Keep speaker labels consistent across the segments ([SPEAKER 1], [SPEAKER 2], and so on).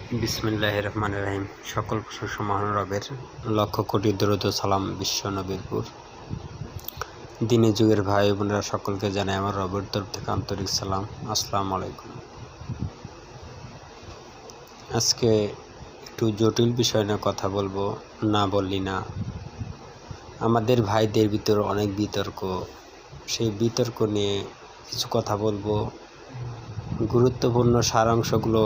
[SPEAKER 1] বিসমিল্লাহির রহমানির রহিম। সকল প্রশংসা মহান রবের, লক্ষ কোটি দরুদ ও সালাম বিশ্ব নবীরপুর দিনী যুগের ভাই বোনেরা সকলকে জানাই আমার রবের তরফ থেকে আন্তরিক সালাম। আসসালামু আলাইকুম। আজকে একটু জটিল বিষয় নিয়ে কথা বলবো, না বললি না। আমাদের ভাইদের ভিতর অনেক বিতর্ক, সেই বিতর্ক নিয়ে কিছু কথা বলবো। গুরুত্বপূর্ণ সারাংশগুলো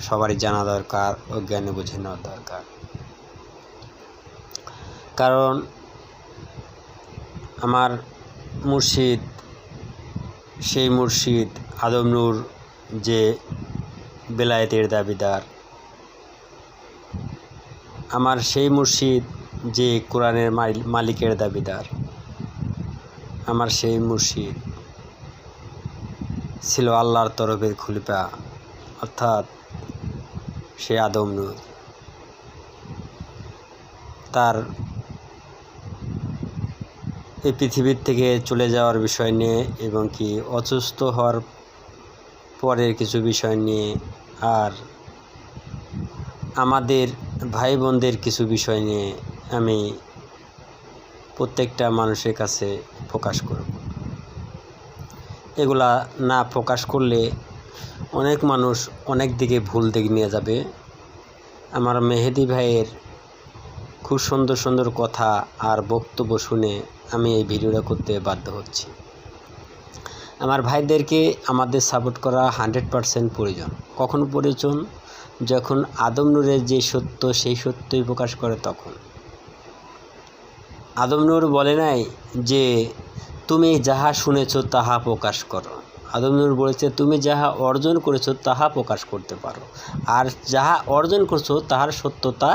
[SPEAKER 1] সবারই জানা দরকার ও জ্ঞানে বুঝে নেওয়া দরকার। কারণ আমার মুর্শিদ, সেই মুর্শিদ আদম নূর যে বেলায়েতের দাবিদার, আমার সেই মুর্শিদ যে কোরআনের মালিকের দাবিদার, আমার সেই মুর্শিদ ছিল আল্লাহর তরফের খলিফা, অর্থাৎ সে আদম নূর। তার এই পৃথিবীর থেকে চলে যাওয়ার বিষয় নিয়ে এবং কি অসুস্থ হওয়ার পরের কিছু বিষয় নিয়ে, আর আমাদের ভাই বোনদের কিছু বিষয় নিয়ে আমি প্রত্যেকটা মানুষের কাছে প্রকাশ করব। এগুলা না প্রকাশ করলে অনেক মানুষ অনেক দিকে ভুল দিকে নিয়ে যাবে। আমার মেহেদি ভাইয়ের খুব সুন্দর সুন্দর কথা আর বক্তব্য শুনে আমি এই ভিডিওটা করতে বাধ্য হচ্ছি। আমার ভাইদেরকে আমাদের সাপোর্ট করা 100% প্রয়োজন। কখন প্রয়োজন? যখন আদম নূরের যে সত্য, সেই সত্যই প্রকাশ করে তখন। আদম নূর বলে নাই যে তুমি যাহা শুনেছ তাহা প্রকাশ করো। আদম নূর বলেছে তুমি যাহা অর্জন করেছো তাহা প্রকাশ করতে পারো, আর যাহা অর্জন করছো তাহার সত্যতা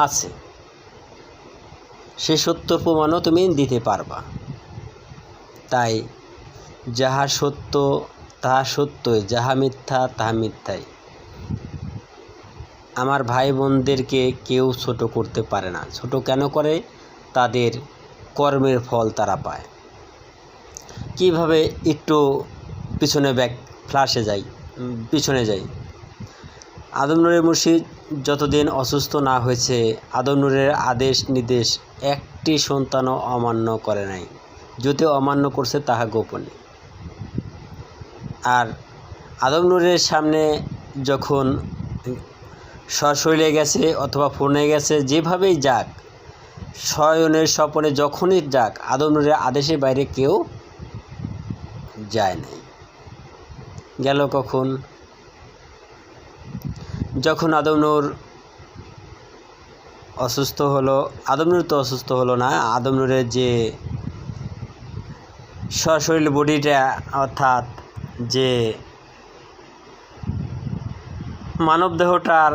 [SPEAKER 1] আছে, সে সত্য প্রমাণও তুমি দিতে পারবা। তাই যাহা সত্য তাহা সত্যই, যাহা মিথ্যা তাহা মিথ্যাই। আমার ভাই বোনদেরকে কেউ ছোট করতে পারে না। ছোট কেন করে? তাদের কর্মের ফল তারা পায়। কিভাবে? একটু পিছনে পিছনে যাই। আদম নূরের মুর্শিদ যতদিন অসুস্থ না হয়েছে, আদম নূরের আদেশ নির্দেশ একটি সন্তানও অমান্য করে নাই। যদি অমান্য করছে তাহা গোপনে। আর আদম নূরের সামনে যখন সশরীরে গেছে অথবা ফোনে গেছে, যেভাবেই যাক, শয়নের স্বপনে যখনই যাক, আদম নূরের আদেশের বাইরে কেউ যায় নাই। গেল কখন? যখন আদম নূর অসুস্থ হলো। আদম নূর তো অসুস্থ হলো না, আদম নূরের যে সশরীর বডিটা, অর্থাৎ যে মানব দেহটার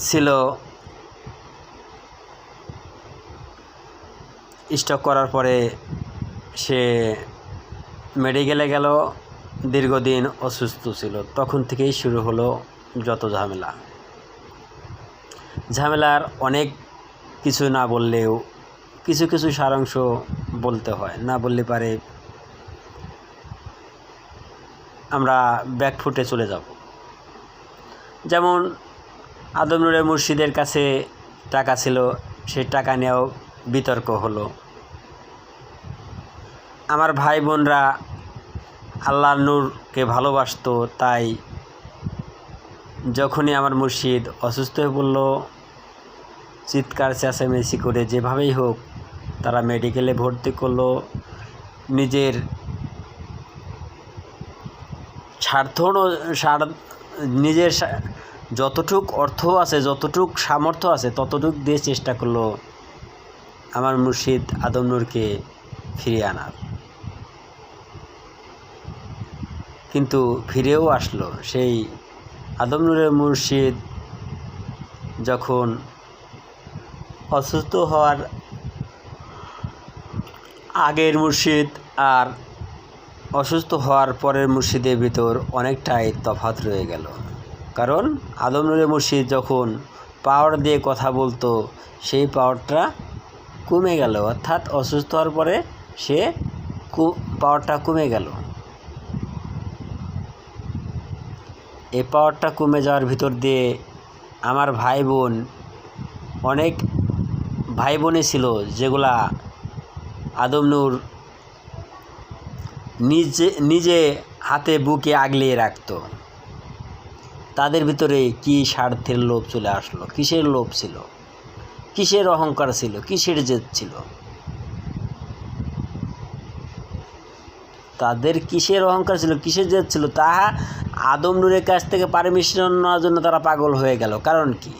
[SPEAKER 1] ছিল, স্ট্রোক করার পরে সে মেডিকেলে গেল, দীর্ঘদিন অসুস্থ ছিল। তখন থেকেই শুরু হলো যত ঝামেলার অনেক কিছু না বললেও কিছু কিছু সারাংশ বলতে হয়, না বললে পারে আমরা ব্যাকফুটে চলে যাব। যেমন আদম নূরের মুর্শিদের কাছে টাকা ছিল, সেই টাকা নিয়েও বিতর্ক হলো। আমার ভাই বোনরা আল্লাহর নূরকে ভালোবাসতো, তাই যখনই আমার মুর্শিদ অসুস্থ হয়ে পড়ল, চিৎকার চেঁচামেচি করে যেভাবেই হোক তারা মেডিকেলে ভর্তি করলো। নিজের নিজের যতটুক অর্থ আছে, যতটুক সামর্থ্য আছে, ততটুক দিয়ে চেষ্টা করলো আমার মুর্শিদ আদম নূরকে ফিরিয়ে আনার। কিন্তু ফিরেও আসলো। সেই আদম নূরের মুর্শিদ যখন অসুস্থ হওয়ার আগের মুর্শিদ আর অসুস্থ হওয়ার পরের মুর্শিদের ভিতর অনেকটাই তফাৎ রয়ে গেল। কারণ আদম নূরের মুর্শিদ যখন পাওয়ার দিয়ে কথা বলতো, সেই পাওয়ারটা কমে গেল, অর্থাৎ অসুস্থ হওয়ার পরে সে পাওয়ারটা কমে গেল। এই পাওয়ারটা কমে যাওয়ার ভিতর দিয়ে আমার ভাই বোন, অনেক ভাই বোনই ছিল যেগুলা আদম নূর নিজে হাতে বুকে আগলিয়ে রাখত। তাদের ভিতরে কি স্বার্থের লোভ চলে আসলো? কিসের লোভ ছিল? কিসের অহংকার ছিল? কিসের জেদ ছিল? তাদের কিসের অহংকার ছিল, কিসের জেদ ছিল? তাহা আদম নূরের কাছ থেকে পারমিশন নেওয়ার জন্য তারা পাগল হয়ে গেল। কারণ কি?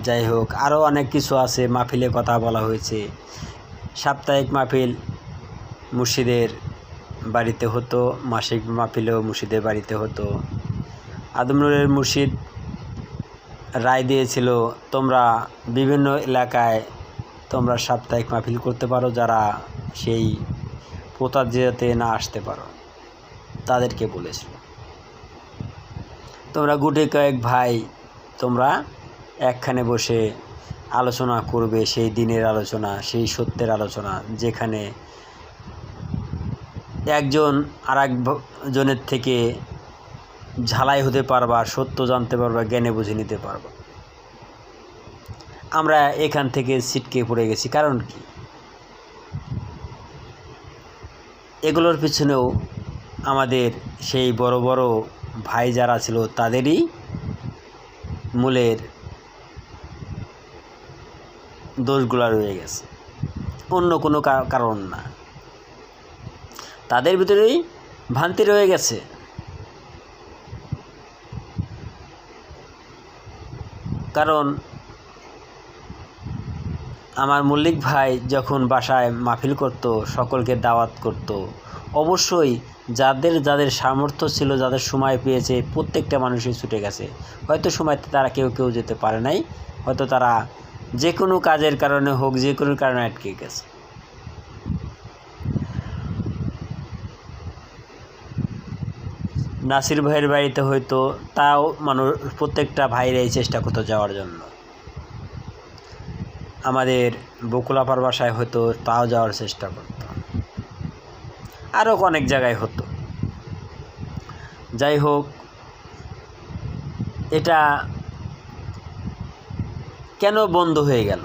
[SPEAKER 1] যাই হোক, আরও অনেক কিছু আছে। মাহফিলে কথা বলা হয়েছে। সাপ্তাহিক মাহফিল মুর্শিদের বাড়িতে হতো, মাসিক মাহফিলেও মুর্শিদের বাড়িতে হতো। আদম নূরের মুর্শিদ রায় দিয়েছিল, তোমরা বিভিন্ন এলাকায় তোমরা সাপ্তাহিক মাহফিল করতে পারো, যারা সেই প্রতাপ যেতে না আসতে পারো তাদেরকে বলেছিল, তোমরা গুটি কয়েক ভাই তোমরা একখানে বসে আলোচনা করবে, সেই দিনের আলোচনা, সেই সত্যের আলোচনা, যেখানে একজন আর একজনের থেকে ঝালাই হতে পারবা, সত্য জানতে পারবা, জ্ঞানে বুঝে নিতে পারবা। আমরা এখান থেকে ছিটকে পড়ে গেছি। কারণ কি? এগুলোর পিছনেও আমাদের সেই বড় বড় ভাই যারা ছিল তাদেরই মূলের দোষগুলো রয়ে গেছে, অন্য কোনো কারণ না। তাদের ভিতরেই ভ্রান্তি রয়ে গেছে। কারণ আমার মল্লিক ভাই যখন বাসায় মাহফিল করত, সকলকে দাওয়াত করত, অবশ্যই যাদের যাদের সামর্থ্য ছিল, যাদের সময় পেয়েছে, প্রত্যেকটা মানুষই ছুটে গেছে। হয়তো সময়তে তারা কেউ যেতে পারে নাই, হয়তো তারা যে কোনো কাজের কারণে হোক, যে কোনো কারণে আটকে গেছে। নাসির ভাইয়ের বাড়িতে হয়তো তাও মানুষ, প্রত্যেকটা ভাইরাই চেষ্টা করতো যাওয়ার জন্য। আমাদের বকুলাপার বাসায় হয়তো তাও যাওয়ার চেষ্টা করত, আরও অনেক জায়গায় হতো। যাই হোক, এটা কেন বন্ধ হয়ে গেল?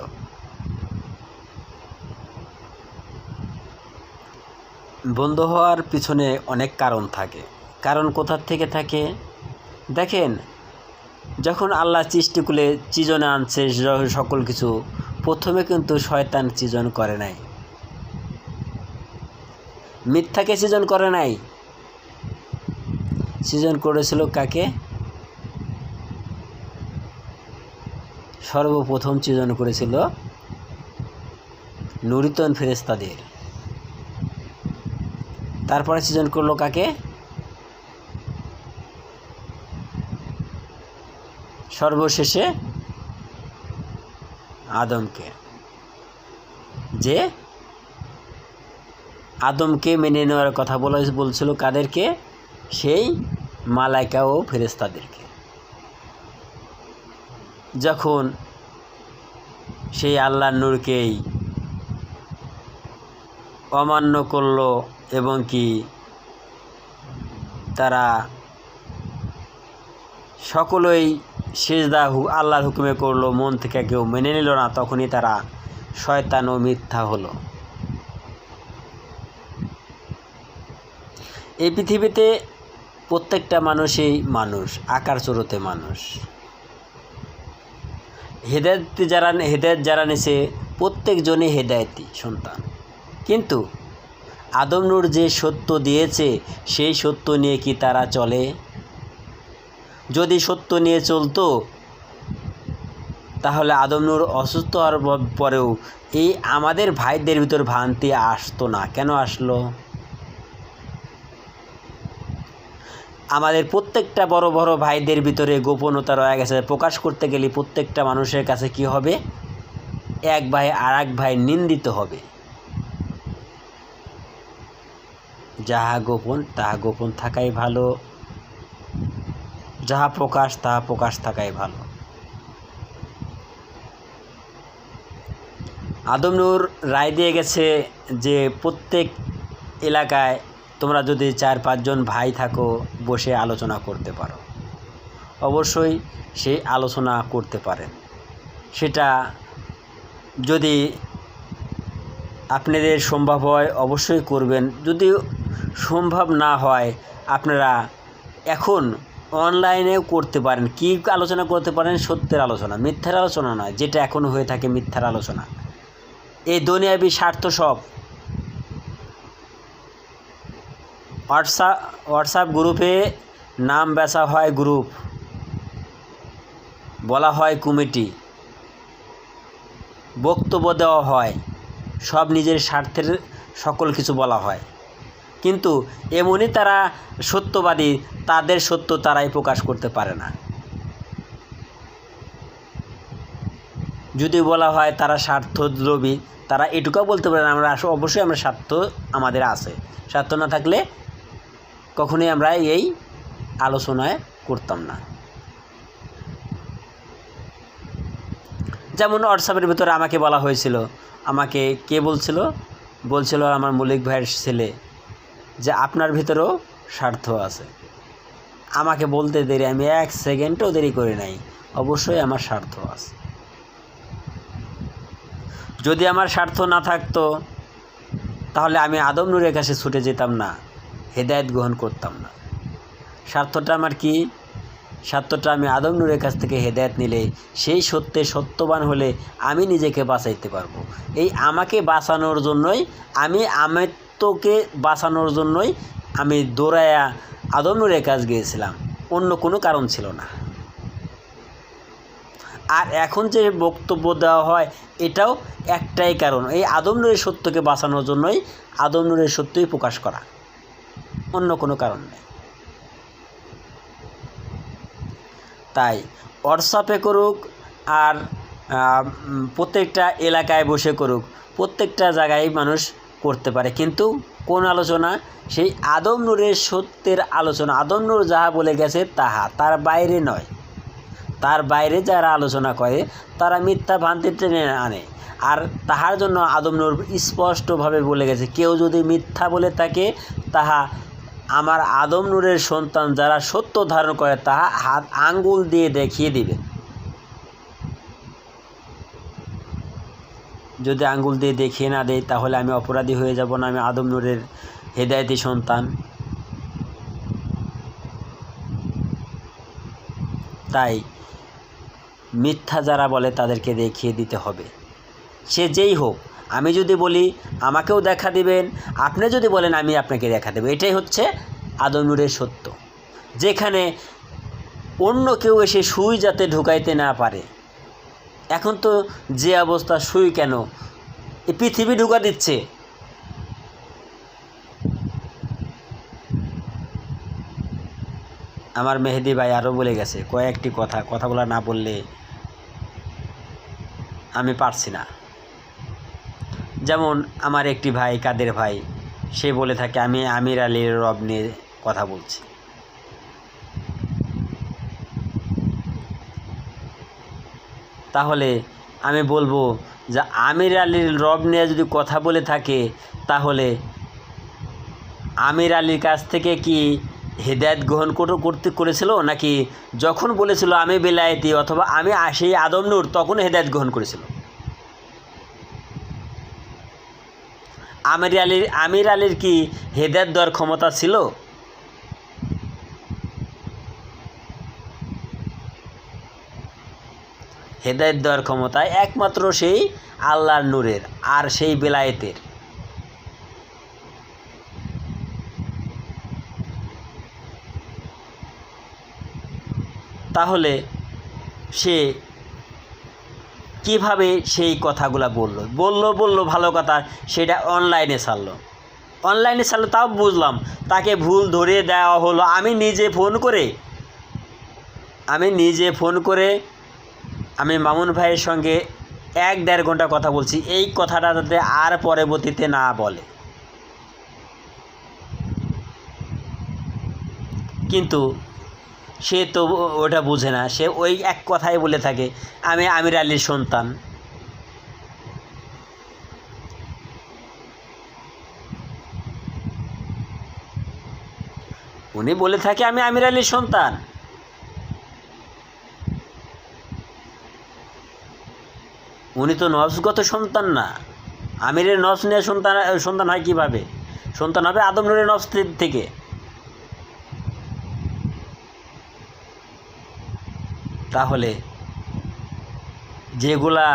[SPEAKER 1] বন্ধ হওয়ার পিছনে অনেক কারণ থাকে। কারণ কোথার থেকে থাকে? দেখেন, যখন আল্লাহ সৃষ্টিকুলে সৃজনে আনছে সকল কিছু, প্রথমে কিন্তু শয়তান সৃজন করে নাই, মিথ্যাকে সৃজন করে নাই। সৃজন করেছিল কাকে? সর্বপ্রথম সৃজন করেছিল নুরিতন ফেরেশতাদের। তারপরে সৃজন করলো কাকে? সর্বশেষে আদমকে। যে আদমকে মেনে নেওয়ার কথা বলছিল কাদেরকে? সেই মালাইকা ও ফেরেশতাদেরকে। যখন সেই আল্লাহর নূরকেই অমান্য করলো এবং কি তারা সকলেই সিজদা আল্লাহর হুকুমে করলো, মন থেকে কেউ মেনে নিল না, তখনই তারা শয়তান ও মিথ্যা হলো। এই পৃথিবীতে প্রত্যেকটা মানুষই মানুষ, আকার চোরতে মানুষ। হেদায়েত যারা নিছে প্রত্যেকজনই হেদায়েতি সন্তান। কিন্তু আদম নূর যে সত্য দিয়েছে, সেই সত্য নিয়ে কি তারা চলে? যদি সত্য নিয়ে চলতো, তাহলে আদম নূর অসুস্থ হওয়ার পরেও এই আমাদের ভাইদের ভিতর ভ্রান্তি আসতো না। কেন আসলো? আমাদের প্রত্যেকটা বড় বড় ভাইদের ভিতরে গোপনতা রয়ে গেছে। প্রকাশ করতে গেলে প্রত্যেকটা মানুষের কাছে কি হবে? এক ভাই আর এক ভাই নিন্দিত হবে। যাহা গোপন তাহা গোপন থাকাই ভালো, যাহা প্রকাশ তাহা প্রকাশ থাকাই ভালো। আদম নূর রায় দিয়ে গেছে যে প্রত্যেক এলাকায় তোমরা যদি 4-5 জন ভাই থাকো, বসে আলোচনা করতে পারো, অবশ্যই সেই আলোচনা করতে পারেন। সেটা যদি আপনাদের সম্ভব হয় অবশ্যই করবেন। যদি সম্ভব না হয় আপনারা এখন অনলাইনেও করতে পারেন। কী আলোচনা করতে পারেন? সত্যের আলোচনা, মিথ্যার আলোচনা নয়, যেটা এখন হয়ে থাকে মিথ্যার আলোচনা। এই দুনিয়াবি স্বার্থ সব। হোয়াটসঅ্যাপ গ্রুপে নাম বেচা হয়, গ্রুপ বলা হয় কমিটি, বক্তব্য দেওয়া হয়, সব নিজের স্বার্থের সকল কিছু বলা হয়। কিন্তু এমনই তারা সত্যবাদী, তাদের সত্য তারাই প্রকাশ করতে পারে না। যদি বলা হয় তারা স্বার্থদ্রোহী, তারা এটুকুও বলতে পারে না অবশ্যই আমরা স্বার্থ আমাদের আছে। স্বার্থ না থাকলে কখনোই আমরা এই আলোচনায় করতাম না। যেমন হোয়াটসঅ্যাপের ভিতরে আমাকে বলা হয়েছিল, আমাকে কে বলছিল আমার মল্লিক ভাইয়ের ছেলে, যে আপনার ভিতরেও স্বার্থ আছে। আমাকে বলতে দেরি, আমি 1 সেকেন্ডও দেরি করি নাই, অবশ্যই আমার স্বার্থ আছে। যদি আমার স্বার্থ না থাকতো তাহলে আমি আদম নূরের কাছে ছুটে যেতাম না, হেদায়েত গ্রহণ করতাম না। স্বার্থটা আমার কি? স্বার্থটা আমি আদম নূরের কাছ থেকে হেদায়েত নিলে, সেই সত্যে সত্যবান হলে আমি নিজেকে বাঁচাইতে পারবো। এই আমাকে বাঁচানোর জন্যই, তোকে বাঁচানোর জন্যই আমি দৌড়ায়া আদম নূরের কাছ গিয়েছিলাম, অন্য কোনো কারণ ছিল না। আর এখন যে বক্তব্য দেওয়া হয় এটাও একটাই কারণ, এই আদম নূরের সত্যকে বাঁচানোর জন্যই আদম নূরের সত্যই প্রকাশ করা, অন্য কোনো কারণ নেই। তাই হোয়াটসঅ্যাপে করুক আর প্রত্যেকটা এলাকায় বসে করুক, প্রত্যেকটা জায়গায় মানুষ করতে পারে। কিন্তু কোন আলোচনা? সেই আদম নূরের সত্যের আলোচনা। আদম নূর যাহা বলে গেছে তাহা, তার বাইরে নয়। তার বাইরে যারা আলোচনা করে তারা মিথ্যা ভ্রান্তি টেনে আনে। আর তাহার জন্য আদম নূর স্পষ্টভাবে বলে গেছে, কেউ যদি মিথ্যা বলে থাকে তাহা আমার আদম নূরের সন্তান যারা সত্য ধারণ করে তাহা হাত আঙ্গুল দিয়ে দেখিয়ে দিবে। যদি আঙ্গুল দিয়ে দেখিয়ে না দেয় তাহলে আমি অপরাধী হয়ে যাব না? আমি আদম নূরের হেদায়েতি সন্তান। তাই মিথ্যা যারা বলে তাদেরকে দেখিয়ে দিতে হবে, সে যেই হোক। আমি যদি বলি আমাকেও দেখা দিবেন, আপনি যদি বলেন আমি আপনাকে দেখা দেব। এটাই হচ্ছে আদম নূরের সত্য, যেখানে অন্য কেউ এসে সুই যাতে ঢুকাইতে না পারে। এখন তো যে অবস্থা, সুই কেন, এই পৃথিবী ঢুকা দিচ্ছে। আমার মেহেদি ভাই আরও বলে গেছে কয়েকটি কথাগুলো না বললে আমি পারছি না। যেমন আমার একটি ভাই, কাদের ভাই, সে বলে থাকে আমি আমির আলীর রব নিয়ে কথা বলছি। তাহলে আমি বলবো যে আমির আলীর রব নিয়ে যদি কথা বলে থাকে তাহলে আমির আলীর কাছ থেকে কি হেদায়েত গ্রহণ করেছিল, নাকি যখন বলেছিল আমি বেলায়েতি অথবা আমি সেই আদম নূর তখন হেদায়েত গ্রহণ করেছিল? আমির আলীর কি হেদায়েত দেওয়ার ক্ষমতা ছিল? হেদায়েত দেওয়ার ক্ষমতা একমাত্র সেই আল্লাহর নূরের আর সেই বেলায়েতের। তাহলে সে কিভাবে সেই কথাগুলো বলল ভালো কথা, সেটা অনলাইনে ছাড়লো তাও বুঝলাম, তাকে ভুল ধরিয়ে দেওয়া হলো। আমি নিজে ফোন করে আমি মামুন ভাইয়ের সঙ্গে 1-1.5 ঘন্টা কথা বলছি, এই কথাটা যাতে আর পরবর্তীতে না বলে। কিন্তু সে তো ওটা বুঝে না, সে ওই এক কথাই বলে থাকে আমি আমির আলীর সন্তান। উনি বলে থাকে আমি আমির আলীর সন্তান। উনি তো নফসগত সন্তান না। আমিরের নফস নিয়ে সন্তান হয় কীভাবে? সন্তান হবে আদম নূরের নফস থেকে। তাহলে যেগুলা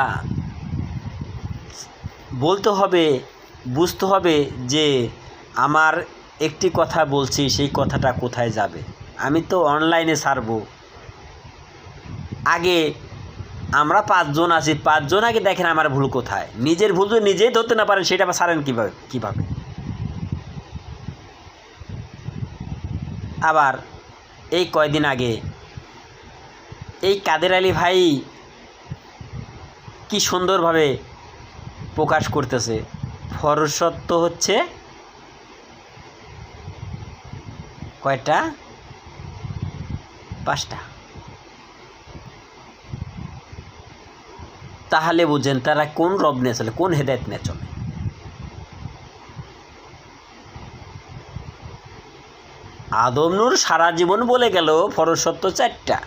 [SPEAKER 1] বলতে হবে, বুঝতে হবে যে আমার একটি কথা বলছি, সেই কথাটা কোথায় যাবে। আমি তো অনলাইনে ছাড়বো, আগে আমরা 5 জন আছি, 5 জন আগে দেখেন আমার ভুল কোথায়। নিজের ভুল যদি নিজেই ধরতে না পারেন, সেটা আবার ছাড়েন কীভাবে? আবার এই কয়দিন আগে এই কাদের আলী ভাই কি সুন্দরভাবে প্রকাশ করতেছে, ফরসত্ব হচ্ছে কয়টা? 5টা। তাহলে বুঝেন তারা কোন রব নিয়ে চলে, কোন হেদায়েত নিয়ে চলে। আদম নূর সারা জীবন বলে গেল ফরসত্ব 4টা,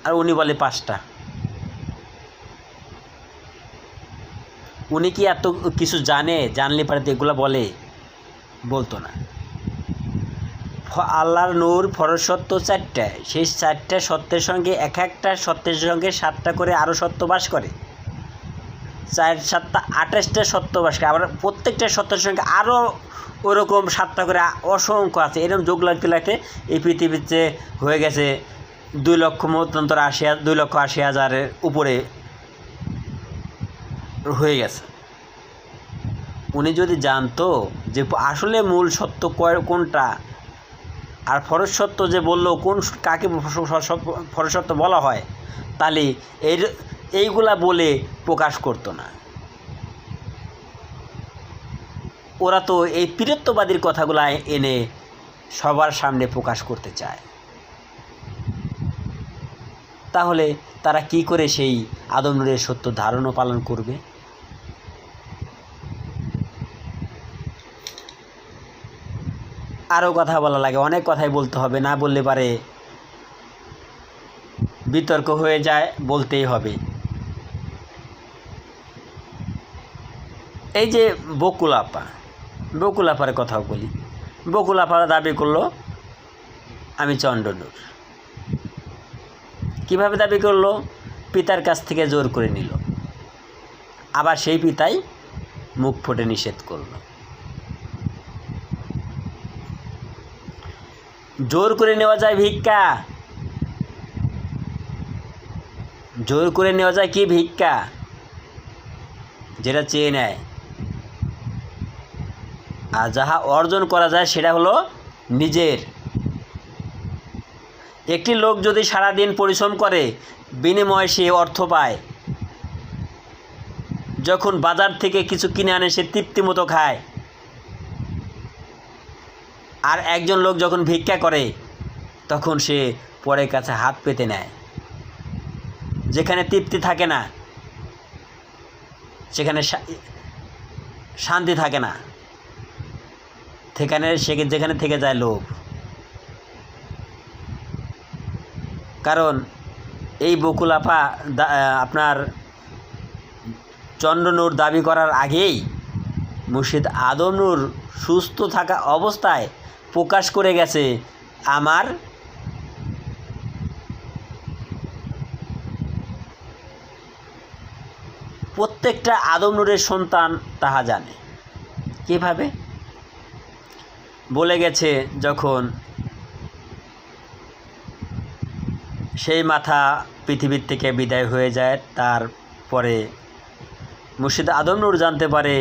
[SPEAKER 1] আর উনি বলে 5টা। উনি কি এত কিছু জানলে পারে তো এগুলো বলতো না। আল্লাহর নূর ফরসত্ব 4টা, সেই 4টা সত্যের সঙ্গে একটা সত্যের সঙ্গে 7টা করে আরও সত্য বাস করে। 4 7টা 28টা সত্য বাস করে। আবার প্রত্যেকটা সত্যের সঙ্গে আরও ওরকম 7টা করে অসংখ্য আছে। এরকম যোগ লাগতে লাগতে এই পৃথিবীতে হয়ে গেছে 2,80,000-এর উপরে হয়ে গেছে। উনি যদি জানতো যে আসলে মূল সত্য কোনটা, আর ফরজ সত্য যে বললো কাকে ফরজ সত্য বলা হয়, তাহলে এইগুলা বলে প্রকাশ করতো না। ওরা তো এই পীরত্ববাদীর কথাগুলা এনে সবার সামনে প্রকাশ করতে চায়। তাহলে তারা কি করে সেই আদম নূরের সত্য ধারণ ও পালন করবে? আরও কথা বলা লাগে, অনেক কথাই বলতে হবে, না বললে পারে বিতর্ক হয়ে যায়, বলতেই হবে। এই যে বকুল আপার কথাও বলি। বকুল আপা দাবি করলো আমি চন্দ্রনূর। কিভাবে দাবি করলো? পিতার কাছ থেকে জোর করে নিল, আবার সেই পিতাই মুখ ফুটে নিষেধ করল। জোর করে নেওয়া যায় ভিক্ষা, জোর করে নেওয়া যায় কি ভিক্ষা? যেটা চেয়ে নেয়। আর যাহা অর্জন করা যায় সেটা হলো নিজের। একটি লোক যদি সারাদিন পরিশ্রম করে, বিনিময়ে সে অর্থ পায়, যখন বাজার থেকে কিছু কিনে আনে সে তৃপ্তি মতো খায়। আর একজন লোক যখন ভিক্ষা করে, তখন সে পরের কাছে হাত পেতে নেয়। যেখানে তৃপ্তি থাকে না, সেখানে শান্তি থাকে না, যেখানে থেকে যায় লোভ। কারণ এই বকুল আপা আপনার চন্দ্রনূর দাবি করার আগেই মুর্শিদ আদম নূর সুস্থ থাকা অবস্থায় প্রকাশ করে গেছে, আমার প্রত্যেকটা আদম নূরের সন্তান তাহা জানে। কিভাবে বলে গেছে? যখন সেই মাথা পৃথিবীর থেকে বিদায় হয়ে যায়, তারপরে মুর্শিদ আদম নূর জানতে পারে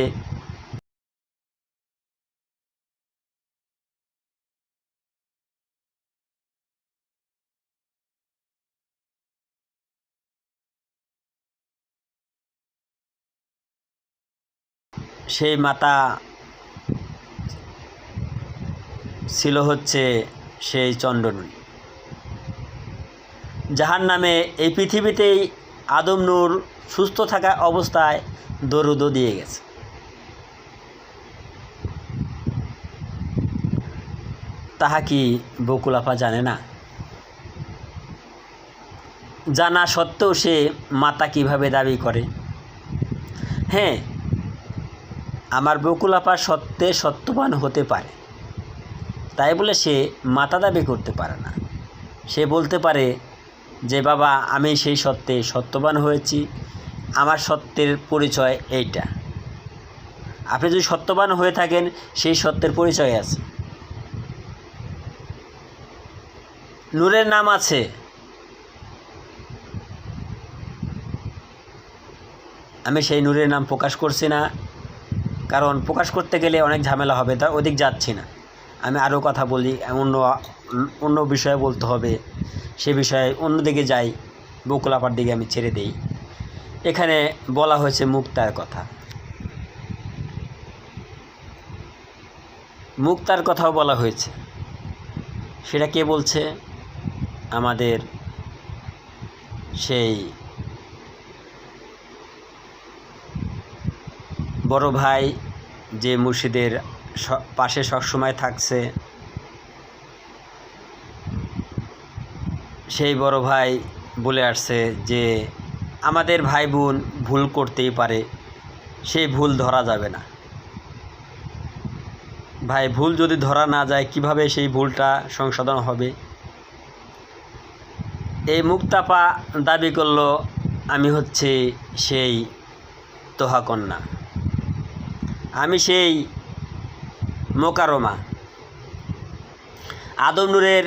[SPEAKER 1] সেই মাতা ছিল হচ্ছে সেই চন্দ্রনূর। যাহার নামে এই পৃথিবীতেই আদম নূর সুস্থ থাকা অবস্থায় দরুদও দিয়ে গেছে। তাহা কি বকুল আপা জানে না? জানা সত্ত্বেও সে মাতা কিভাবে দাবি করে? হ্যাঁ, আমার বকুল আপা সত্যে সত্যবান হতে পারে, তাই বলে সে মাতা দাবি করতে পারে না। সে বলতে পারে যে বাবা, আমি সেই সত্যে সত্যবান হয়েছি, আমার সত্যের পরিচয় এইটা। আপনি যদি সত্যবান হয়ে থাকেন, সেই সত্যের পরিচয় আছে। নূরের নাম আছে, আমি সেই নূরের নাম প্রকাশ করছি না, কারণ প্রকাশ করতে গেলে অনেক ঝামেলা হবে, তার ওদিক যাচ্ছি না। আমি আরও কথা বলি, অন্য বিষয়ে বলতে হবে, সে বিষয়ে অন্যদিকে যাই, বকুল আপার দিকে আমি ছেড়ে দেই। এখানে বলা হয়েছে মুক্তার কথা, মুক্তার কথাও বলা হয়েছে। সেটা কে বলছে? আমাদের সেই বড় ভাই, যে মুর্শিদের পাশে সবসময় থাকছে, সেই বড় ভাই বলে আসছে যে আমাদের ভাই বোন ভুল করতেই পারে, সেই ভুল ধরা যাবে না। ভাই, ভুল যদি ধরা না যায়, কিভাবে সেই ভুলটা সংশোধন হবে? এই মুক্তাপা দাবি করল আমি হচ্ছে সেই তোহা কন্যা, আমি সেই মোকারমা। আদম নূরের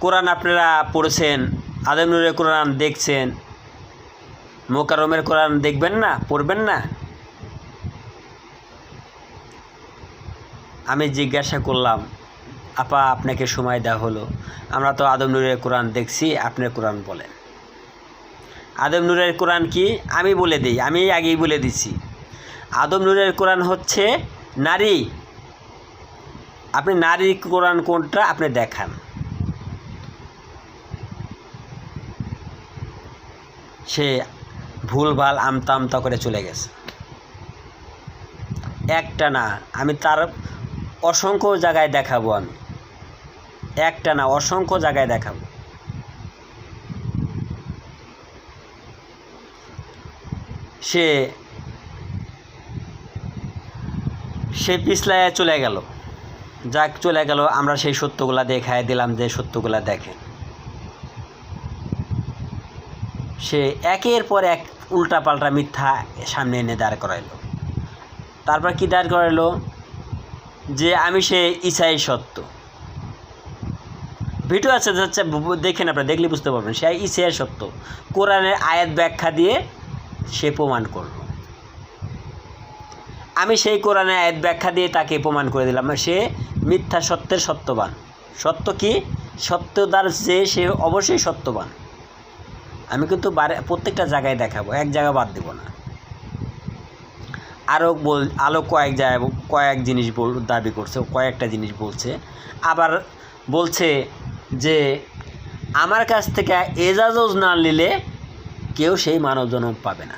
[SPEAKER 1] কোরআন আপনারা পড়েছেন, আদম নূরের কোরআন দেখছেন, মোকারমের কোরআন দেখবেন না, পড়বেন না? আমি জিজ্ঞাসা করলাম, আপা আপনাকে সময় দেওয়া হলো, আমরা তো আদম নূরের কোরআন দেখছি, আপনার কোরআন বলেন। আদম নূরের কোরআন কি? আমি বলে দিই, আমি আগেই বলে দিছি। আদম নূরের কোরআন হচ্ছে নারী। আপনি নারীর কোরআন কোনটা আপনি দেখান। সে ভুলভাল আমতা আমতা করে চলে গেছে। একটা না, আমি তার অসংখ্য জায়গায় দেখাবো, আমি একটা না অসংখ্য জায়গায় দেখাবো। সে পিছলায় চলে গেল, যাক চলে গেল, আমরা সেই সত্যগুলা দেখায় দিলাম যে সত্যগুলা দেখেন। সে একের পর এক উল্টাপাল্টা মিথ্যা সামনে এনে দাঁড় করাইল। তারপর কি দাঁড় করাইল? যে আমি সে ঈসাই সত্য। ভিডিও আছে, যাচ্ছে দেখেন, আপনারা দেখলে বুঝতে পারবেন সে ঈসাই সত্য। কোরআনের আয়াত ব্যাখ্যা দিয়ে সে প্রমাণ করল। আমি সেই কোরআনের আয়াত ব্যাখ্যা দিয়ে তাকে প্রমাণ করে দিলাম সে মিথ্যা সত্যের সত্যবান। সত্য কি? সত্যদার যে সে অবশ্যই সত্যবান। আমি কিন্তু প্রত্যেকটা জায়গায় দেখাবো, এক জায়গা বাদ দেব না। আরও কয়েক জায়গায় কয়েক জিনিস দাবি করছে, কয়েকটা জিনিস বলছে। আবার বলছে যে আমার কাছ থেকে এজাজত না নিলে কেউ সেই মানব জন্ম পাবে না।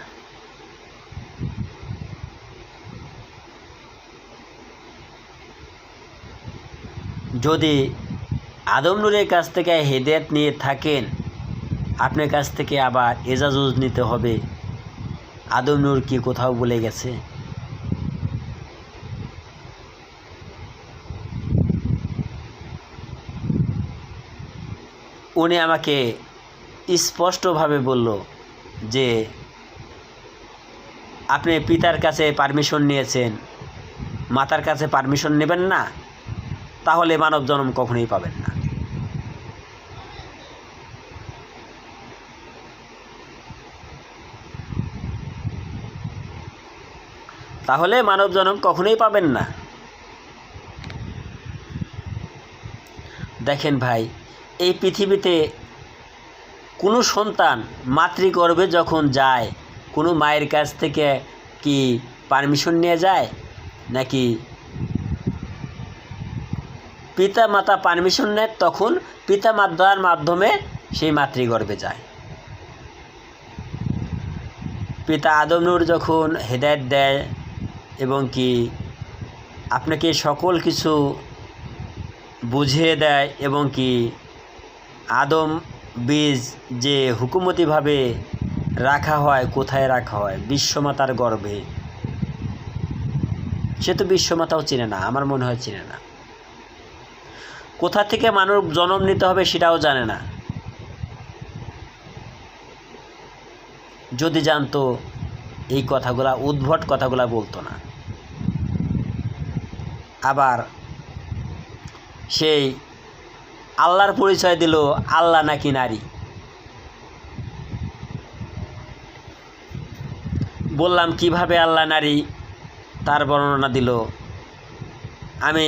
[SPEAKER 1] যদি আদম নূরের কাছ থেকে হেদায়েত নিয়ে থাকেন, আপনার কাছ থেকে আবার এজাজত নিতে হবে। আদম নূর কি কোথাও বলে গেছে? উনি আমাকে স্পষ্টভাবে বলল যে আপনি পিতার কাছে পারমিশন নিয়েছেন, মাতার কাছে পারমিশন নেবেন না, তাহলে মানব জন্ম কখনোই পাবেন না। তাহলে মানব জন্ম কখনোই পাবেন না। দেখেন ভাই, এই পৃথিবীতে কোনো সন্তান মাতৃগর্ভে যখন যায়, কোনো মায়ের কাছ থেকে কি পারমিশন নিয়ে যায়? নাকি পিতা মাতা পারমিশন নেয়, তখন পিতা মাতার মাধ্যমে সেই মাতৃগর্ভে যায়। পিতা আদম নূর যখন হেদায়েত দেয় এবং কি আপনাকে সকল কিছু বুঝিয়ে দেয় এবং কি আদম বীজ যে হুকুমতিভাবে রাখা হয়, কোথায় রাখা হয়? বিশ্বমাতার গর্ভে। সে তো বিশ্বমাতাও চিনে না, আমার মনে হয় চিনে না। কোথা থেকে মানুষ জন্ম নিতে হবে সেটাও জানে না। যদি জানতো এই কথাগুলা, উদ্ভট কথাগুলা বলতো না। আবার সেই আল্লাহর পরিচয় দিল, আল্লাহ নাকি নারী। বললাম কিভাবে আল্লাহ নারী, তার বর্ণনা দিল। আমি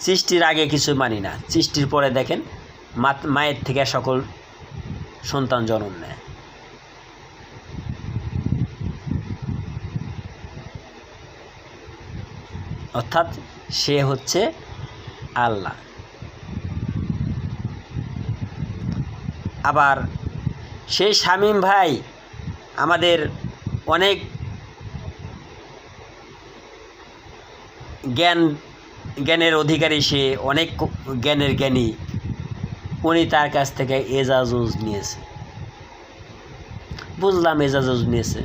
[SPEAKER 1] সৃষ্টির আগে কিছু মানি না, সৃষ্টির পরে দেখেন মায়ের থেকে সকল সন্তান জন্ম নেয়। অর্থাৎ সে হচ্ছে আল্লাহ। আবার সেই শামীম ভাই আমাদের অনেক জ্ঞানের অধিকারী, সে অনেক জ্ঞানের জ্ঞানী। উনি তার কাছ থেকে এজাজুজ নিয়েছে। বুঝলাম এজাজুজ নিয়েছে।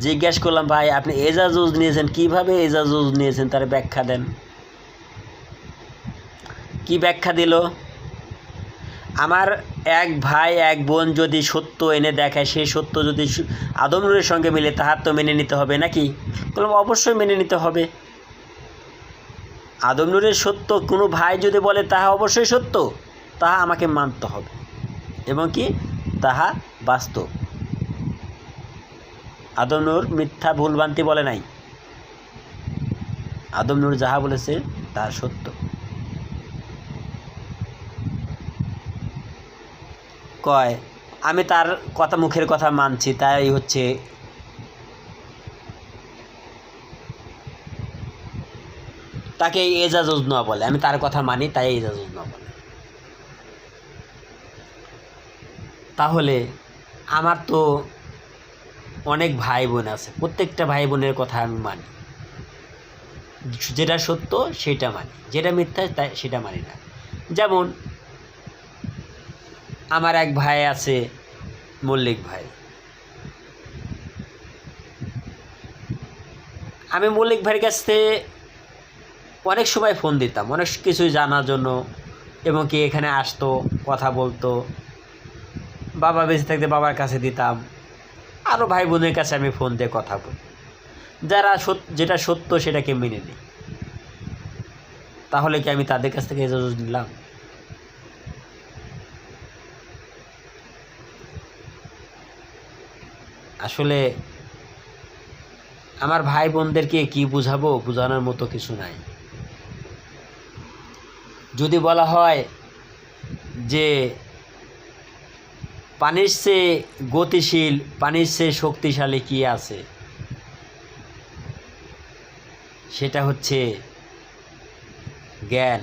[SPEAKER 1] জিজ্ঞাসা করলাম, ভাই আপনি এজাজুজ নিয়েছেন, কিভাবে এজাজুজ নিয়েছেন তার ব্যাখ্যা দেন। কি ব্যাখ্যা দিল? আমার এক ভাই এক বোন যদি সত্য এনে দেখায়, সেই সত্য যদি আদম নূরের সঙ্গে মিলে, তাহার তো মেনে নিতে হবে নাকি? বললাম অবশ্যই মেনে নিতে হবে। আদম নূরের সত্য কোনো ভাই যদি বলে তাহা অবশ্যই সত্য, তাহা আমাকে মানতে হবে এবং কি তাহা বাস্তব। আদম নূর মিথ্যা ভুলভ্রান্তি বলে নাই। আদম নূর যাহা বলেছে তাহা সত্য। কয় আমি তার কথা, মুখের কথা মানছি, তাই হচ্ছে তাকে এজাজুজ না বলে। আমি তার কথা মানি, তাই এজাজুজ না বলে। তাহলে আমার তো অনেক ভাই বোন আছে, প্রত্যেকটা ভাই বোনের কথা আমি মানি। যেটা সত্য সেটা মানি, যেটা মিথ্যা তাই সেটা মানি না। যেমন আমার এক ভাই আছে, মল্লিক ভাই। আমি মল্লিক ভাইয়ের কাছ থেকে অনেক সময় ফোন দিতাম অনেক কিছুই জানার জন্য, এবং কি এখানে আসতো, কথা বলতো। বাবা বেঁচে থাকতে বাবার কাছে দিতাম, আরও ভাই বোনের কাছে আমি ফোন দিয়ে কথা বলি। যারা যেটা সত্য সেটাকে মেনে নিই। তাহলে কি আমি তাদের কাছ থেকে এজাজত নিলাম? আসলে আমার ভাই বোনদেরকে কি বুঝাবো, বোঝানোর মতো কিছু নাই। যদি বলা হয় যে পানির চেয়ে গতিশীল, পানির চেয়ে শক্তিশালী কি আছে, সেটা হচ্ছে জ্ঞান।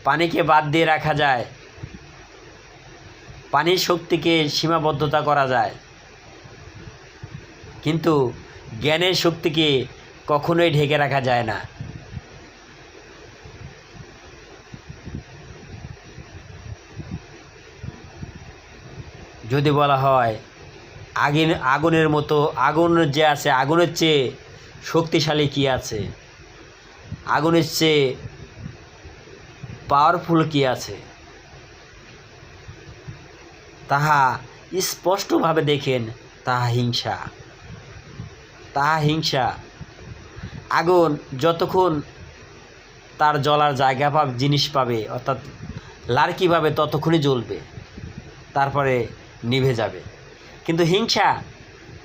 [SPEAKER 1] পানিকে বাদ দিয়ে রাখা যায়, পানির শক্তিকে সীমাবদ্ধতা করা যায়, কিন্তু জ্ঞানের শক্তিকে কখনোই ঢেকে রাখা যায় না। যদি বলা হয় আগুনের মতো, আগুন যে আছে, আগুনের চেয়ে শক্তিশালী কি আছে, আগুনের চেয়ে পাওয়ারফুল কি আছে, তাহা স্পষ্টভাবে দেখেন, তাহা হিংসা। তাহা হিংসা। আগুন যতক্ষণ তার জ্বলার জায়গা পাবে, জিনিস পাবে, অর্থাৎ লার্কি পাবে, ততক্ষণই জ্বলবে, তারপরে নিভে যাবে। কিন্তু হিংসা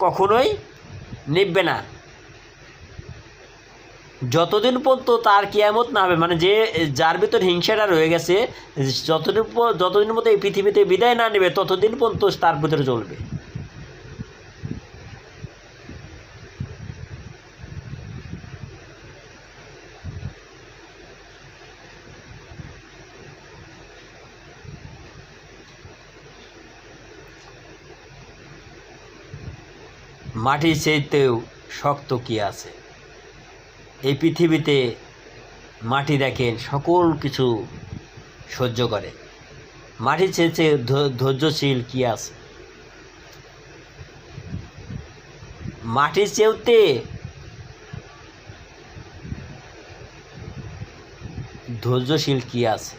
[SPEAKER 1] কখনোই নিভবে না যতদিন পর্যন্ত তার কিয়ামত না হবে। মানে যার ভিতর হিংসাটা রয়ে গেছে, যতদিন পর্যন্ত এই পৃথিবীতে বিদায় না নেবে, ততদিন পর্যন্ত তার ভিতরে জ্বলবে। মাটির চাইতেও শক্ত কি আছে? এই পৃথিবীতে মাটি দেখেন সকল কিছু সহ্য করে। মাটির চেয়ে ধৈর্যশীল কি আছে? মাটির চেয়েতে ধৈর্যশীল কি আছে?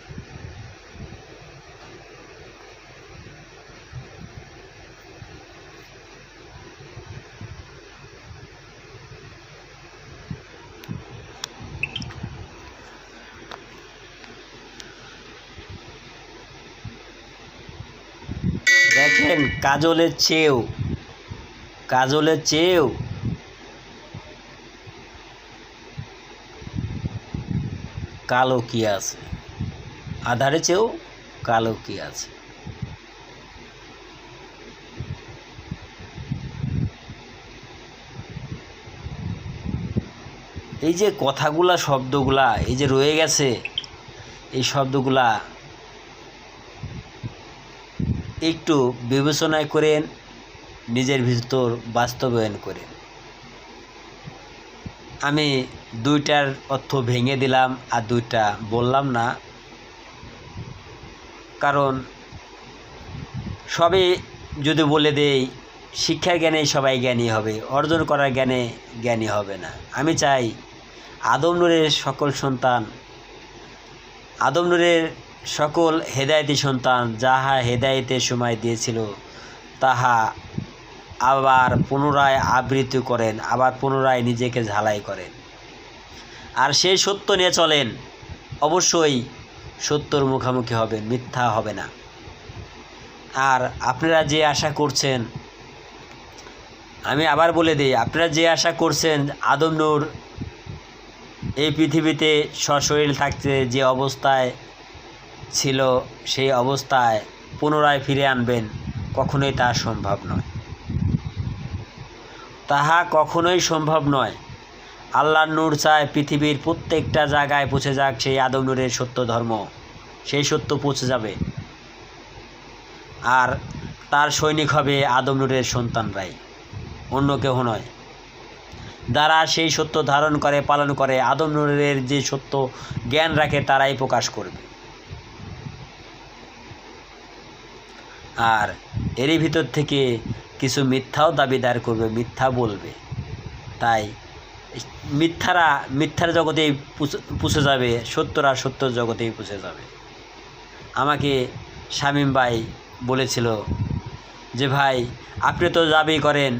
[SPEAKER 1] দেখেন কাজলের চেয়েও কালো কি আছে? আধারের চেয়েও কালো কি আছে? এই যে কথাগুলা, শব্দগুলা এই যে রয়ে গেছে, এই শব্দগুলা একটু বিবেচনায় করেন, নিজের ভিতর বাস্তবায়ন করেন। আমি দুইটার অর্থ ভেঙে দিলাম আর দুইটা বললাম না, কারণ সবে যদি বলে দেই শিক্ষার জ্ঞানে সবাই জ্ঞানী হবে, অর্জন করার জ্ঞানে জ্ঞানী হবে না। আমি চাই আদম নূরের সকল সন্তান, আদম নূরের সকল হেদায়েতি সন্তান যাহা হেদায়েতের সময় দিয়েছিল তাহা আবার পুনরায় আবৃত্তি করেন, আবার পুনরায় নিজেকে ঝালাই করেন, আর সেই সত্য নিয়ে চলেন। অবশ্যই সত্যর মুখোমুখি হবেন, মিথ্যা হবে না। আর আপনারা যে আশা করছেন, আমি আবার বলে দিই, আপনারা যে আশা করছেন আদম নূর এই পৃথিবীতে সশরীর থাকতে যে অবস্থায় ছিল সেই অবস্থায় পুনরায় ফিরে আনবেন, কখনোই তা সম্ভব নয়। তাহা কখনোই সম্ভব নয়। আল্লাহর নূর চায় পৃথিবীর প্রত্যেকটা জায়গায় পৌঁছে যাক সেই আদম নূরের সত্য ধর্ম, সেই সত্য পৌঁছে যাবে। আর তার সৈনিক হবে আদম নূরের সন্তানরাই, অন্য কেউ নয়। যারা সেই সত্য ধারণ করে, পালন করে, আদম নূরের যে সত্য জ্ঞান রাখে তারাই প্রকাশ করবে। আর এরই ভিতর থেকে কিছু মিথ্যাও দাবিদার করবে, মিথ্যা বলবে। তাই মিথ্যার জগতেই পুষে যাবে, সত্যরা সত্যর জগতেই পুষে যাবে। আমাকে শামীম ভাই বলেছিল যে ভাই আপনি তো দাবি করেন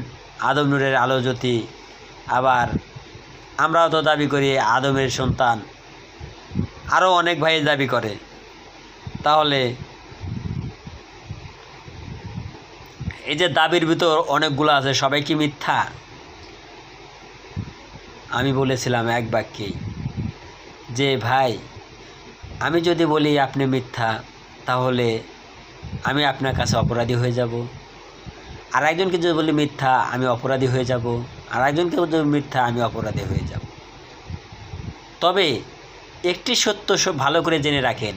[SPEAKER 1] আদম নূরের আলো জ্যোতি, আবার আমরাও তো দাবি করি আদমের সন্তান, আরও অনেক ভাই দাবি করে, তাহলে এই যে দাবির ভিতর অনেকগুলো আছে, সবাই কি মিথ্যা? আমি বলেছিলাম এক বাক্যেই যে ভাই আমি যদি বলি আপনি মিথ্যা, তাহলে আমি আপনার কাছে অপরাধী হয়ে যাব। আর একজনকে যদি বলি মিথ্যা, আমি অপরাধী হয়ে যাব। আর একজনকে যদি মিথ্যা, আমি অপরাধী হয়ে যাব। তবে একটি সত্য ভালো করে জেনে রাখেন,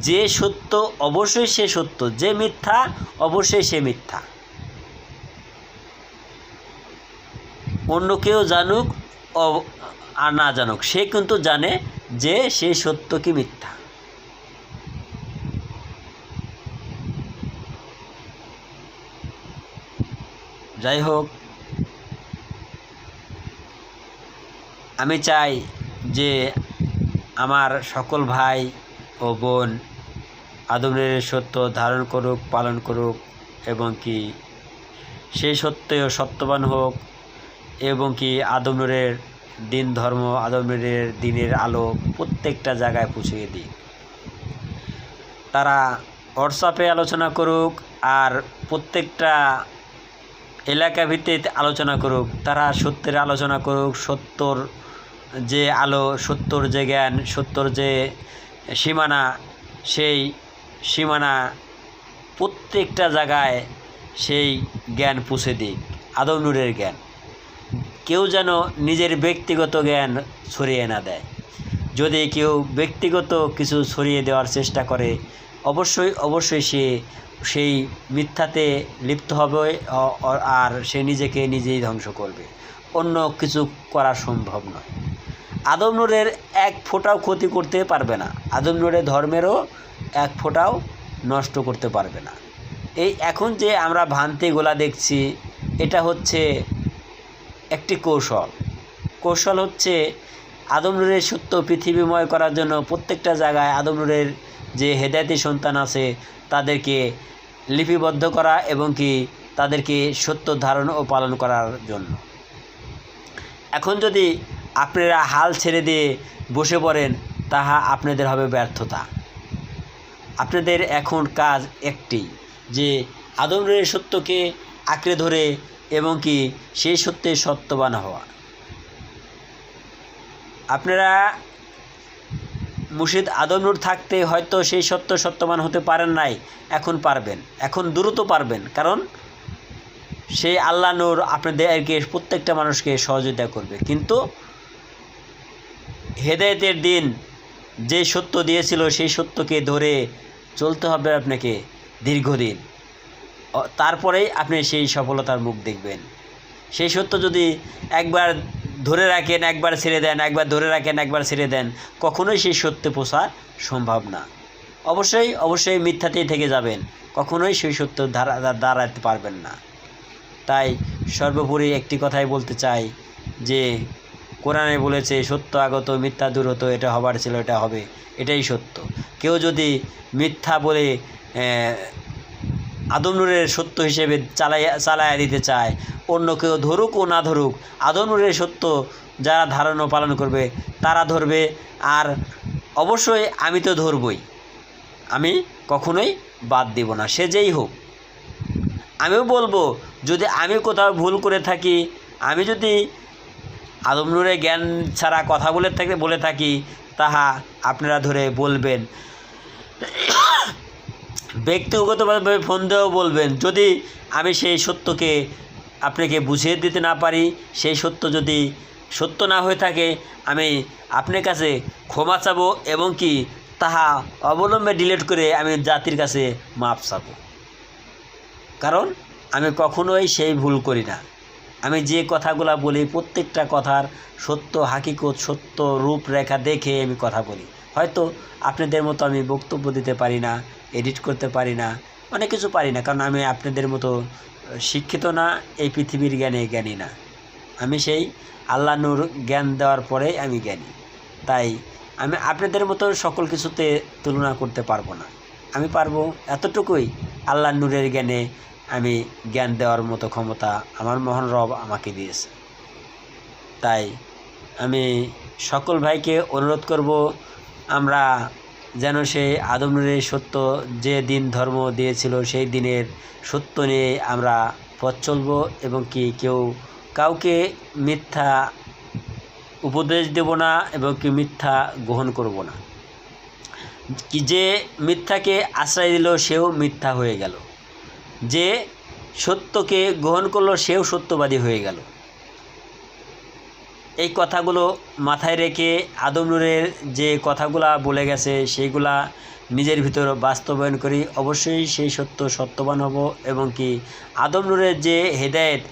[SPEAKER 1] যে সত্য অবশ্যই সে সত্য, যে মিথ্যা অবশ্যই সে মিথ্যা। অন্য কেউ জানুক আর না জানুক, সে কিন্তু জানে যে সে সত্য কি মিথ্যা। যাই হোক, আমি চাই যে আমার সকল ভাই ও বোন আদমের সত্য ধারণ করুক, পালন করুক, এবং কি সেই সত্যেও সত্যবান হোক, এবং কি আদম নূরের দিন ধর্ম, আদম নূরের দিনের আলো প্রত্যেকটা জায়গায় পৌঁছিয়ে দিক। তারা হোয়াটসঅ্যাপে আলোচনা করুক আর প্রত্যেকটা এলাকা ভিত্তিক আলোচনা করুক, তারা সত্যের আলোচনা করুক। সত্যর যে আলো, সত্যর যে জ্ঞান, সত্যর যে সীমানা, সেই সীমানা প্রত্যেকটা জায়গায় সেই জ্ঞান পৌঁছে দিক, আদম নূরের জ্ঞান। কেউ যেন নিজের ব্যক্তিগত জ্ঞান ছড়িয়ে না দেয়। যদি কেউ ব্যক্তিগত কিছু ছড়িয়ে দেওয়ার চেষ্টা করে, অবশ্যই সে সেই মিথ্যাতে লিপ্ত হবে, আর সে নিজেকে নিজেই ধ্বংস করবে। অন্য কিছু করা সম্ভব নয়। আদম নূরের এক ফোঁটাও ক্ষতি করতে পারবে না, আদম নূরের ধর্মেরও এক ফোঁটাও নষ্ট করতে পারবে না। এই এখন যে আমরা ভ্রান্তিগুলা দেখছি, এটা হচ্ছে একটি কৌশল হচ্ছে আদম নূরের সত্য পৃথিবীময় করার জন্য প্রত্যেকটা জায়গায় আদম নূরের যে হেদায়েতি সন্তান আছে তাদেরকে লিপিবদ্ধ করা এবং কি তাদেরকে সত্য ধারণ ও পালন করার জন্য। এখন যদি আপনারা হাল ছেড়ে দিয়ে বসে পড়েন, তাহা আপনাদের হবে ব্যর্থতা। আপনাদের এখন কাজ একটি, যে আদম নূরের সত্যকে আঁকড়ে ধরে এবং কি সেই সত্যে সত্যবান হওয়া। আপনারা মুর্শিদ আদম নূর থাকতে হয়তো সেই সত্যবান হতে পারেন নাই, এখন পারবেন, এখন দ্রুত পারবেন, কারণ সেই আল্লাহ নূর আপনাদেরকে প্রত্যেকটা মানুষকে সহযোগিতা করবে। কিন্তু হেদায়েতের দিন যে সত্য দিয়েছিল সেই সত্যকে ধরে চলতে হবে আপনাকে দীর্ঘদিন, তারপরেই আপনি সেই সফলতার মুখ দেখবেন। সেই সত্য যদি একবার ধরে রাখেন, একবার ছেড়ে দেন, একবার ধরে রাখেন, একবার ছেড়ে দেন, কখনোই সেই সত্যে পৌঁছা সম্ভব না। অবশ্যই মিথ্যাতেই থেকে যাবেন, কখনোই সেই সত্য দাঁড়াতে পারবেন না। তাই সর্বোপরি একটি কথাই বলতে চাই, যে কোরআনে বলেছে সত্য আগত মিথ্যা দূর হতো, এটা হবার ছিল এটা হবে, এটাই সত্য। কেউ যদি মিথ্যা বলে আদম নূরের সত্য হিসেবে চালাইয়া দিতে চায়, অন্য কেউ ধরুক ও না ধরুক, আদম নূরের সত্য যারা ধারণ ও পালন করবে তারা ধরবে। আর অবশ্যই আমি তো ধরবই, আমি কখনোই বাদ দেব না, সে যেই হোক। আমিও বলবো, যদি আমি কোথাও ভুল করে থাকি, আমি যদি আদম নূরের জ্ঞান ছাড়া কথা বলে থাকি, তাহা আপনারা ধরে বলবেন, ব্যক্তিগতভাবে ফোন দিয়েও বলবেন। যদি আমি সেই সত্যকে আপনাকে বুঝিয়ে দিতে না পারি, সেই সত্য যদি সত্য না হয়ে থাকে, আমি আপনার কাছে ক্ষমা চাবো এবং কি তাহা অবলম্বে ডিলিট করে আমি জাতির কাছে মাপ চাবো। কারণ আমি কখনোই সেই ভুল করি না। আমি যে কথাগুলো বলি প্রত্যেকটা কথার সত্য হাকিকত, সত্য রূপরেখা দেখে আমি কথা বলি। হয়তো আপনাদের মতো আমি বক্তব্য দিতে পারি না, এডিট করতে পারি না, অনেক কিছু পারি না, কারণ আমি আপনাদের মতো শিক্ষিত না, এই পৃথিবীর জ্ঞানী না। আমি সেই আল্লাহ নূর জ্ঞান দেওয়ার পরে আমি জ্ঞানী। তাই আমি আপনাদের মতো সকল কিছুতে তুলনা করতে পারবো না। আমি পারবো এতটুকুই, আল্লাহ নূরের জ্ঞানে আমি জ্ঞান দেওয়ার মতো ক্ষমতা আমার মহান রব আমাকে দিয়েছে। তাই আমি সকল ভাইকে অনুরোধ করব, আমরা যেন সেই আদম নূরের সত্য যে দিন ধর্ম দিয়েছিল সেই দিনের সত্য নিয়ে আমরা পথ চলব এবং কি কাউকে মিথ্যা উপদেশ দেব না এবং কি মিথ্যা গ্রহণ করব না। কি যে মিথ্যাকে আশ্রয় দিল সেও মিথ্যা হয়ে গেল, যে সত্যকে গ্রহণ করলো সেও সত্যবাদী হয়ে গেল। এই কথাগুলো মাথায় রেখে আদম নূরের যে কথাগুলা বলে গেছে সেইগুলা নিজের ভিতর বাস্তবায়ন করি, অবশ্যই সেই সত্যবান হব এবং কি আদম নূরের যে হেদায়েত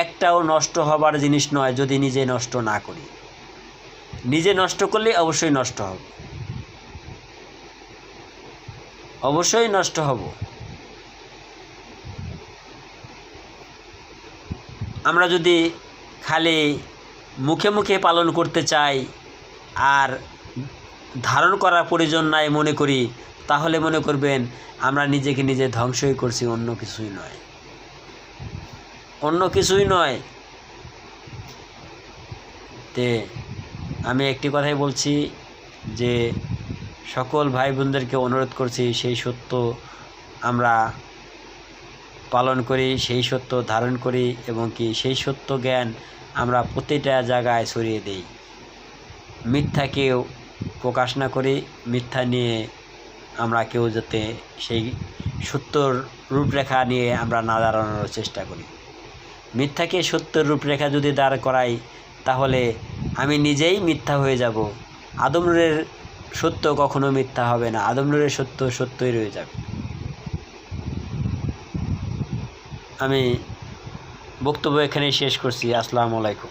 [SPEAKER 1] একটাও নষ্ট হবার জিনিস নয়, যদি নিজে নষ্ট না করি। নিজে নষ্ট করলে অবশ্যই নষ্ট হব, অবশ্যই নষ্ট হব। আমরা যদি খালি মুখে মুখে পালন করতে চাই আর ধারণ করার প্রয়োজন নাই মনে করি, তাহলে মনে করবেন আমরা নিজেকে নিজে ধ্বংসই করছি, অন্য কিছুই নয়, অন্য কিছুই নয়। তে আমি একটি কথাই বলছি, যে সকল ভাই বোনদেরকে অনুরোধ করছি সেই সত্য আমরা পালন করি, সেই সত্য ধারণ করি এবং কি সেই সত্য জ্ঞান আমরা প্রতিটা জায়গায় ছড়িয়ে দেই। মিথ্যাকেও প্রকাশ না করি, মিথ্যা নিয়ে আমরা কেউ যাতে সেই সত্যর রূপরেখা নিয়ে আমরা না দাঁড়ানোর চেষ্টা করি। মিথ্যাকে সত্যর রূপরেখা যদি দাঁড় করাই, তাহলে আমি নিজেই মিথ্যা হয়ে যাব। আদম নূরের সত্য কখনো মিথ্যা হবে না, আদম নূরের সত্য সত্যই রয়ে যাবে। আমি বক্তব্য এখানেই শেষ করছি। আসসালামু আলাইকুম।